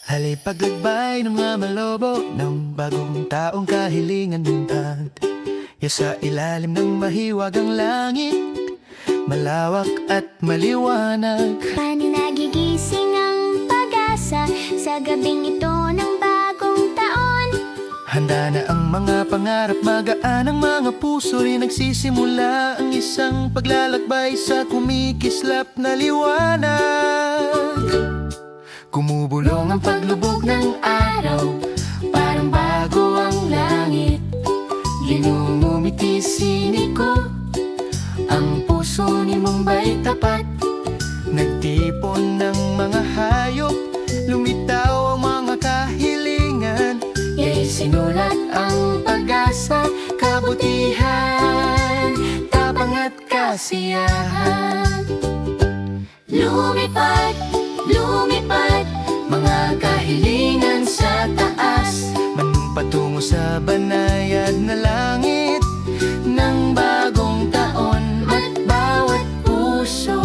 Halipaglagbay ng mga malobo ng bagong taong kahilingan buntag. Sa ilalim ng mahiwagang langit, malawak at maliwanag. Paano nagigising ang pag-asa sa gabing ito ng bagong taon? Handa na ang mga pangarap, magaan ang mga puso rin nagsisimula ang isang paglalakbay sa kumikislap na liwanag. Kumubulong ang paglubog ng araw, parang bago ang langit. Ginungumiti siniko, ang puso ni mong ba'y tapat? Nagtipon ng mga hayop, lumitaw ang mga kahilingan. Ya'y sinulat ang pag-asa, kabutihan, tapang at kasiyahan. Lumipad, lumipad, mga kahilingan sa taas, patungo sa banayad na langit ng bagong taon. At bawat puso,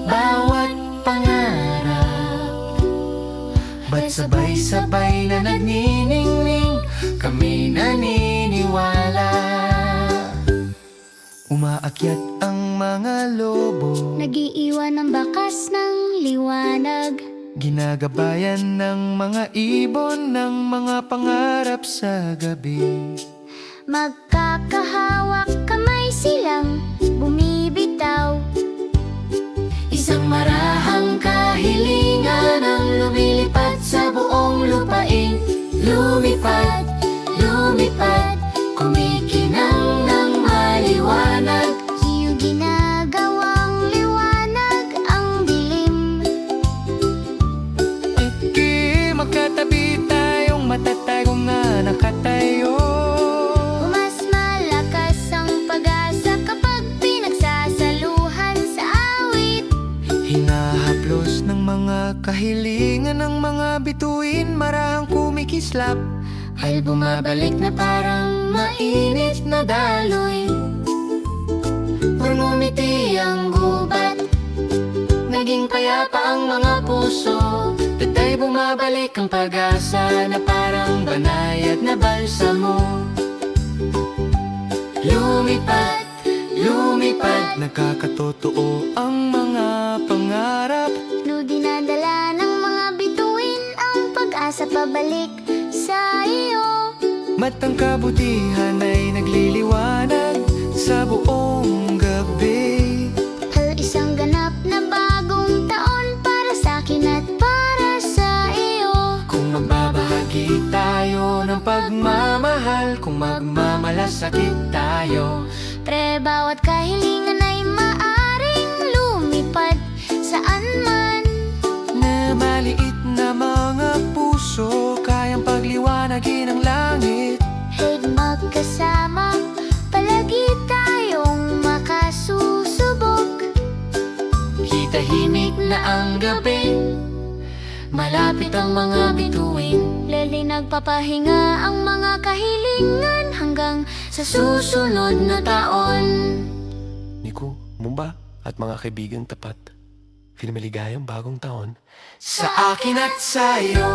bawat pangarap, ba't sabay-sabay na nagniningning, kami naniniwala. Umaakyat ang mga lobo, Nag-iiwan ng bakas ng liwanag. ginagabayan ng mga ibon ng mga pangarap sa gabi. Magkakahawak kamay silang bumibitaw. Isang marahang kahilingan ang lumilipad sa buong lupain. Lumipad, lumipad, kumikinang ng maliwanag. Sa'yo ginagawang liwanag ang dilim. Magkatabi tayong matatagong na nakatayo. Mas malakas ang pag-asa kapag pinagsasaluhan sa awit. Hinahaplos ng mga kahilingan ng mga bituin, marahang kumikislap, ay bumabalik na parang mainit na daloy. Ngumiti ang gubat, naging payapa ang mga puso. Tatay bumabalik ang pag-asa na parang banayad na balsamo. Lumipad, lumipad, nakakatotoo ang mga pangarap. No dinadala ng mga bituin ang pag-asa pabalik sa iyo. Matang kabutihan ay nagliliwanag sa buong gabi. Isang ganap na bagong taon para sa akin at para sa iyo. Kung magbabahagi tayo ng pagmamahal, kung magmamalasakit tayo, Pre, bawat kahilingan ay maaring lumipad saan man. na maliit na mga puso, kayang pagliwanagin ang langit. Hey, magkasama, palagi tayong makasusubok. Tahimik na ang gabi, malapit ang mga bituin. Lali nagpapahinga ang mga kahilingan hanggang sa susunod na taon. Nico, Mumba at mga kaibigang tapat, pinamaligayang bagong taon sa akin at sa'yo.